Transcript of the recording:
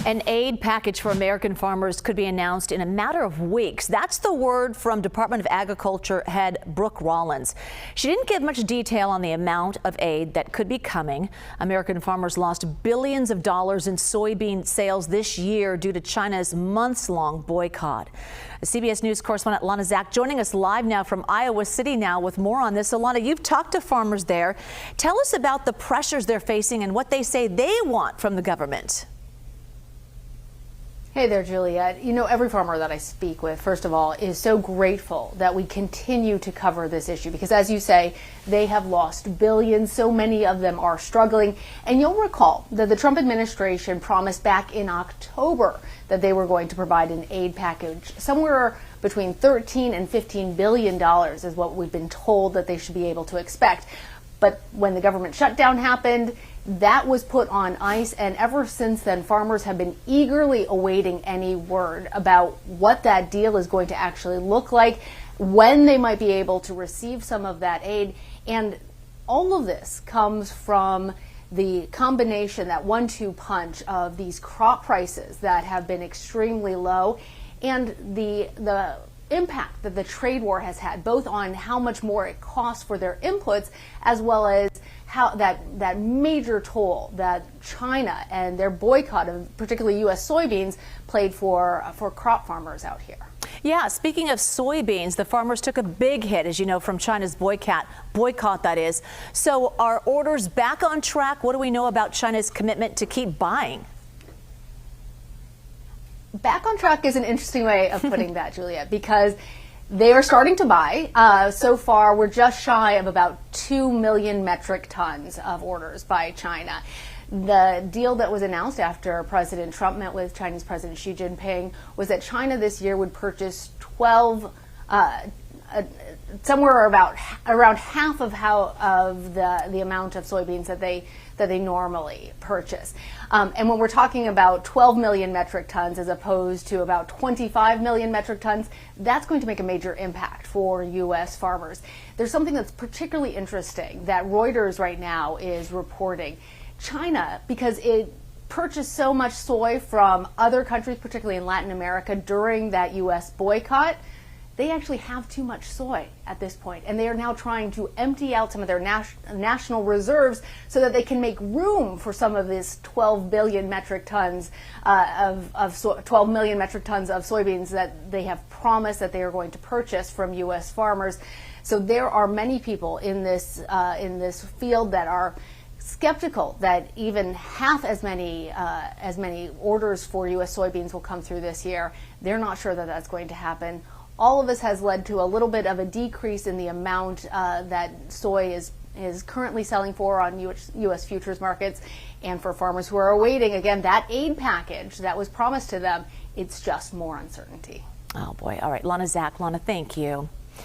An aid package for American farmers could be announced in a matter of weeks. That's the word from Department of Agriculture head Brooke Rollins. She didn't give much detail on the amount of aid that could be coming. American farmers lost billions of dollars in soybean sales this year due to China's months-long boycott. CBS News correspondent Lana Zak joining us live now from Iowa City now with more on this. So Lana, you've talked to farmers there. Tell us about the pressures they're facing and what they say they want from the government. Hey there, Juliet. You know, every farmer that I speak with, first of all, is so grateful that we continue to cover this issue because, as you say, they have lost billions. So many of them are struggling. And you'll recall that the Trump administration promised back in October that they were going to provide an aid package. Somewhere between $13 and $15 billion is what we've been told that they should be able to expect. But when the government shutdown happened, that was put on ice, and ever since then, farmers have been eagerly awaiting any word about what that deal is going to actually look like, when they might be able to receive some of that aid. And all of this comes from the combination, that 1-2 punch of these crop prices that have been extremely low and the impact that the trade war has had, both on how much more it costs for their inputs, as well as how that major toll that China and their boycott of particularly U.S. soybeans played for crop farmers out here. Yeah, speaking of soybeans, the farmers took a big hit, as you know, from China's boycott, that is. So are orders back on track? What do we know about China's commitment to keep buying? Back on track is an interesting way of putting that, Juliet, because they are starting to buy. So far, we're just shy of about 2 million metric tons of orders by China. The deal that was announced after President Trump met with Chinese President Xi Jinping was that China this year would purchase somewhere around half of the amount of soybeans that they normally purchase. And when we're talking about 12 million metric tons as opposed to about 25 million metric tons, that's going to make a major impact for U.S. farmers. There's something that's particularly interesting that Reuters right now is reporting. China, because it purchased so much soy from other countries, particularly in Latin America, during that U.S. boycott, they actually have too much soy at this point, and they are now trying to empty out some of their national reserves so that they can make room for some of this 12 billion metric tons 12 million metric tons of soybeans that they have promised that they are going to purchase from U.S. farmers. So there are many people in this field that are skeptical that even half as many orders for U.S. soybeans will come through this year. They're not sure that that's going to happen. All of this has led to a little bit of a decrease in the amount that soy is currently selling for on U.S. futures markets. And for farmers who are awaiting, again, that aid package that was promised to them, it's just more uncertainty. Oh, boy. All right. Lana Zak. Lana, thank you.